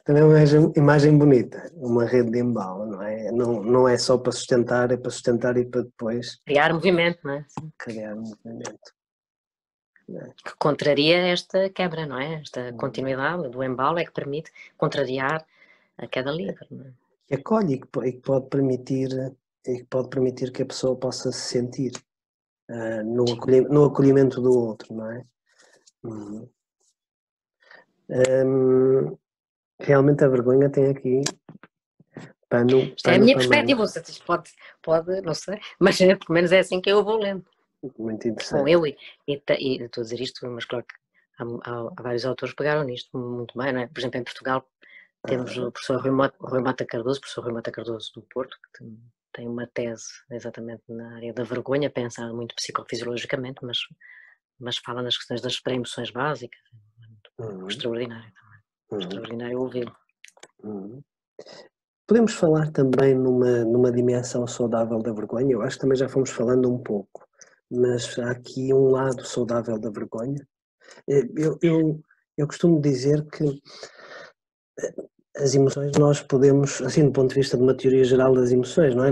também é uma imagem bonita, uma rede de embalo, não é? Não é só para sustentar, é para sustentar e para depois criar movimento, não é? Criar movimento. Que contraria esta quebra, não é? Esta continuidade do embalo é que permite contrariar a queda livre, não é? Que acolhe e que pode permitir que a pessoa possa se sentir no acolhimento do outro, não é? Realmente a vergonha tem aqui Isto é a minha perspectiva, isto pode, não sei, mas pelo menos é assim que eu vou lendo. Muito interessante. Bom, eu estou a dizer isto, mas claro que há vários autores que pegaram nisto muito bem, não é? Por exemplo, em Portugal temos o professor Rui Mota Cardoso do Porto, que tem uma tese exatamente na área da vergonha, pensa muito psicofisiologicamente, mas fala nas questões das pré-emoções básicas. Extraordinário também. Extraordinário ouvi-lo. Podemos falar também numa dimensão saudável da vergonha? Eu acho que também já fomos falando um pouco, mas há aqui um lado saudável da vergonha. Eu costumo dizer que as emoções nós podemos, assim do ponto de vista de uma teoria geral das emoções, não é?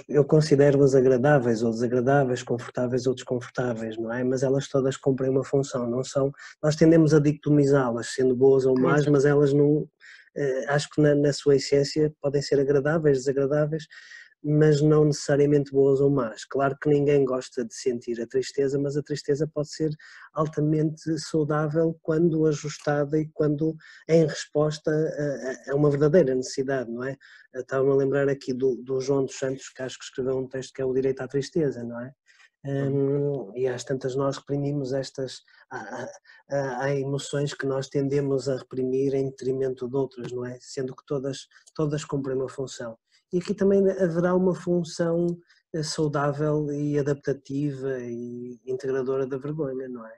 Eu considero-as agradáveis ou desagradáveis, confortáveis ou desconfortáveis, não é? Mas elas todas cumprem uma função, não são, nós tendemos a dicotomizá-las, sendo boas ou más, mas elas não, acho que na sua essência podem ser agradáveis, desagradáveis, mas não necessariamente boas ou más. Claro que ninguém gosta de sentir a tristeza, mas a tristeza pode ser altamente saudável quando ajustada e quando em resposta a uma verdadeira necessidade, não é? Estava-me a lembrar aqui do João dos Santos, que acho que escreveu um texto que é o Direito à Tristeza, não é? E às tantas nós reprimimos há emoções que nós tendemos a reprimir em detrimento de outras, não é? Sendo que todas cumprem uma função. E aqui também haverá uma função saudável e adaptativa e integradora da vergonha, não é?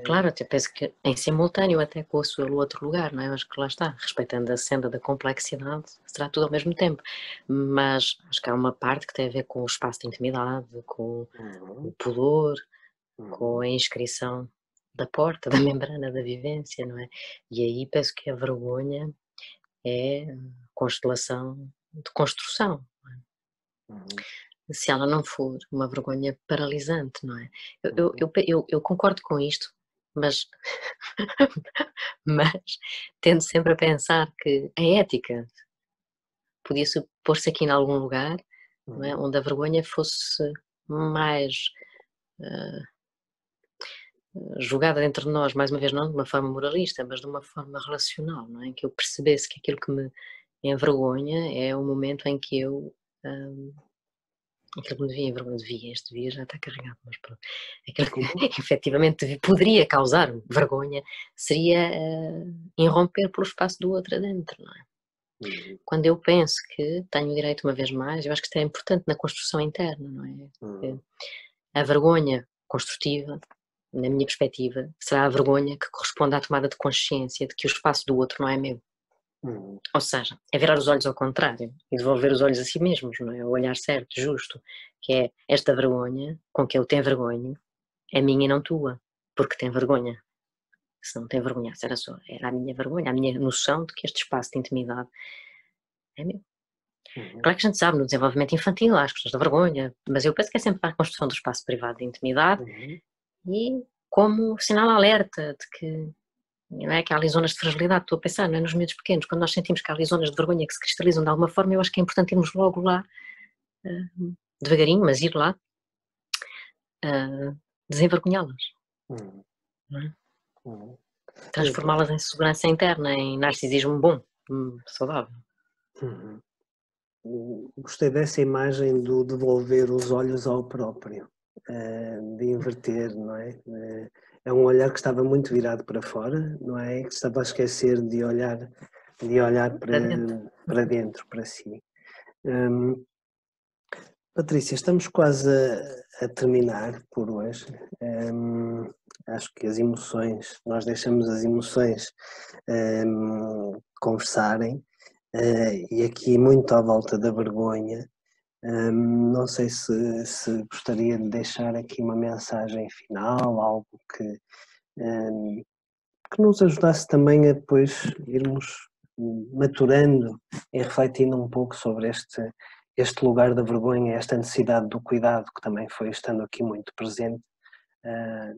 Claro, até penso que em simultâneo até com o seu outro lugar, não é? Eu acho que lá está, respeitando a senda da complexidade, será tudo ao mesmo tempo. Mas acho que há uma parte que tem a ver com o espaço de intimidade, com o pudor, com a inscrição da porta, da membrana da vivência, não é? E aí penso que a vergonha é constelação de construção. Se ela não for uma vergonha paralisante, não é? Eu concordo com isto, mas, mas tendo sempre a pensar que a ética podia-se pôr-se aqui em algum lugar, não é? Onde a vergonha fosse mais jogada entre nós, mais uma vez não de uma forma moralista, mas de uma forma relacional, não é? Em que eu percebesse que aquilo que me envergonha é o momento em que eu aquilo que me devia envergonhar, este devia já está carregado, mas pronto. Aquilo que efetivamente poderia causar vergonha seria irromper pelo espaço do outro adentro, não é? Quando eu penso que tenho direito, uma vez mais, eu acho que isto é importante na construção interna, não é? A vergonha construtiva, na minha perspectiva, será a vergonha que corresponde à tomada de consciência de que o espaço do outro não é meu. Ou seja, é virar os olhos ao contrário e devolver os olhos a si mesmos, não é? O olhar certo, justo, que é esta vergonha com que eu tenho vergonha é minha e não tua, porque tem vergonha. Se não tem vergonha, era a minha vergonha, a minha noção de que este espaço de intimidade é meu. Claro que a gente sabe no desenvolvimento infantil há as questões da vergonha, mas eu penso que é sempre para a construção do espaço privado de intimidade e como sinal alerta de que não é que há ali zonas de fragilidade, estou a pensar, não é? Nos miúdos pequenos, quando nós sentimos que há ali zonas de vergonha que se cristalizam de alguma forma, eu acho que é importante irmos logo lá, devagarinho, mas ir lá, desenvergonhá-las, não é? Transformá-las em segurança interna, em narcisismo bom, saudável. Gostei dessa imagem do devolver os olhos ao próprio, de inverter, não é? É um olhar que estava muito virado para fora, não é? Que estava a esquecer de olhar para dentro, para si. Patrícia, estamos quase a terminar por hoje. Acho que as emoções, nós deixamos as emoções conversarem, e aqui muito à volta da vergonha. Não sei se gostaria de deixar aqui uma mensagem final, algo que nos ajudasse também a depois irmos maturando e refletindo um pouco sobre este lugar da vergonha, esta necessidade do cuidado que também foi estando aqui muito presente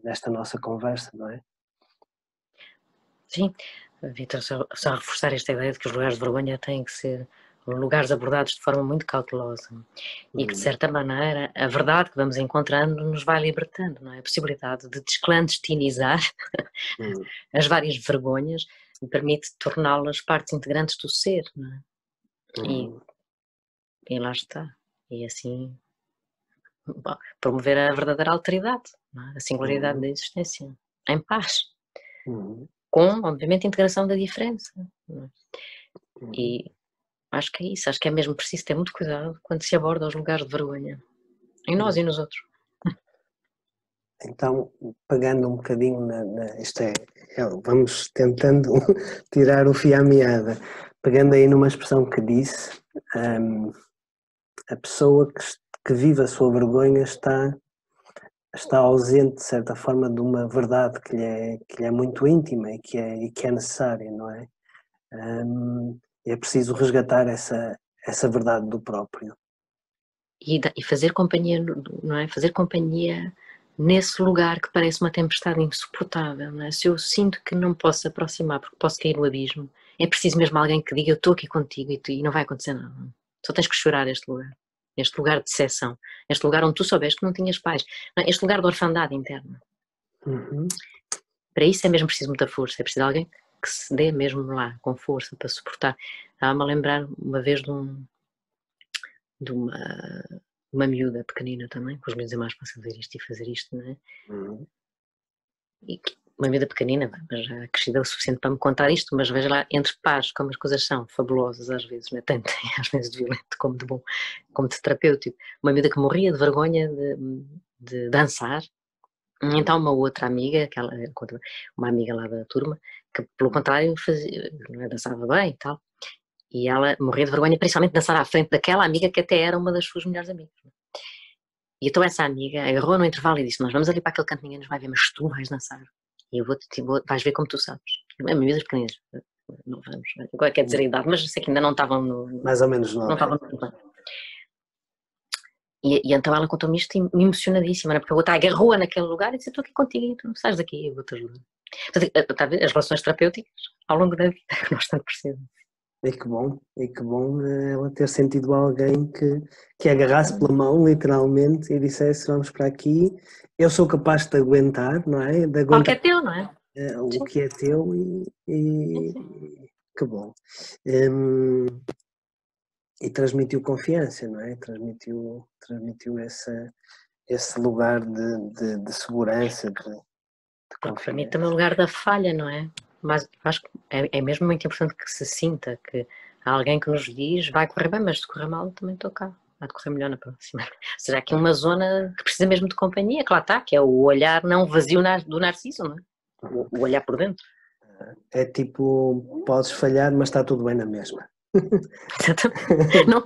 nesta nossa conversa, não é? Sim, Vítor, só reforçar esta ideia de que os lugares de vergonha têm que ser lugares abordados de forma muito cautelosa e que, de certa maneira, a verdade que vamos encontrando nos vai libertando, não é? A possibilidade de desclandestinizar as várias vergonhas me permite torná-las partes integrantes do ser, não é? E lá está. E assim, bom, promover a verdadeira alteridade, não é? A singularidade da existência, em paz. Com, obviamente, a integração da diferença. Não é? E acho que é isso. Acho que é mesmo preciso ter muito cuidado quando se aborda os lugares de vergonha. Em nós e nos outros. Então, pegando um bocadinho vamos tentando tirar o fio à meada, pegando aí numa expressão que disse, a pessoa que vive a sua vergonha está ausente, de certa forma, de uma verdade que lhe é muito íntima e que é necessária, não é? É preciso resgatar essa verdade do próprio. E fazer companhia, não é? Fazer companhia nesse lugar que parece uma tempestade insuportável, não é? Se eu sinto que não posso aproximar porque posso cair no abismo, é preciso mesmo alguém que diga eu estou aqui contigo e não vai acontecer nada. Só tens que chorar este lugar de decepção, este lugar onde tu soubeste que não tinhas pais, não é? Este lugar de orfandade interna. Para isso é mesmo preciso muita força, é preciso alguém que se dê mesmo lá, com força, para suportar. Estava-me a lembrar uma vez de uma miúda pequenina também, com os meus é mais fácil ver isto e fazer isto, não é? E uma miúda pequenina, mas já crescida o suficiente para me contar isto, mas veja lá, entre pares, como as coisas são fabulosas às vezes, né? Tanto às vezes de violento como de bom, como de terapêutico. Uma miúda que morria de vergonha de dançar. Então uma outra amiga, uma amiga lá da turma, que pelo contrário dançava bem e tal, e ela morria de vergonha principalmente de dançar à frente daquela amiga que até era uma das suas melhores amigas. E então essa amiga agarrou no intervalo e disse, nós vamos ali para aquele canto, ninguém nos vai ver, mas tu vais dançar. E eu vais ver como tu sabes. Amigas pequeninas, não vamos, agora quer dizer a idade, mas sei que ainda não estavam mais ou menos não estavam no bem. E então ela contou-me isto emocionadíssima, porque a outra agarrou-a naquele lugar e disse, estou aqui contigo, tu sais daqui, eu vou-te ajudar. Está a ver? As relações terapêuticas ao longo da vida que nós tanto precisamos. E que bom ela ter sentido alguém que agarrasse pela mão, literalmente, e dissesse, vamos para aqui, eu sou capaz de aguentar, não é? De aguentar o que é teu, não é? o que é teu e que bom. E transmitiu confiança, não é? Transmitiu esse lugar de segurança, de confiança. Para mim também é o lugar da falha, não é? Mas acho que é mesmo muito importante que se sinta que há alguém que nos diz vai correr bem, mas se correr mal também estou cá, vai correr melhor na próxima. Ou seja, aqui uma zona que precisa mesmo de companhia, que lá está, que é o olhar não vazio do narciso, não é? O olhar por dentro. É tipo, podes falhar, mas está tudo bem na mesma.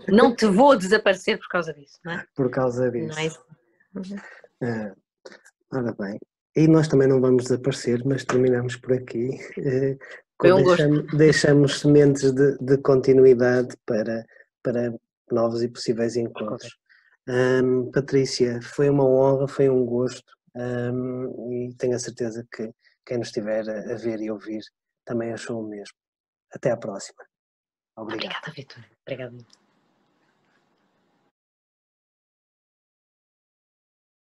Não te vou desaparecer por causa disso, não é? Por causa disso. Não é isso? Ora bem, e nós também não vamos desaparecer, mas terminamos por aqui. Deixamos sementes de continuidade para novos e possíveis encontros. Patrícia, foi uma honra, foi um gosto e tenho a certeza que quem nos estiver a ver e ouvir também achou o mesmo. Até à próxima. Obrigado. Obrigada, Vitor. Obrigada.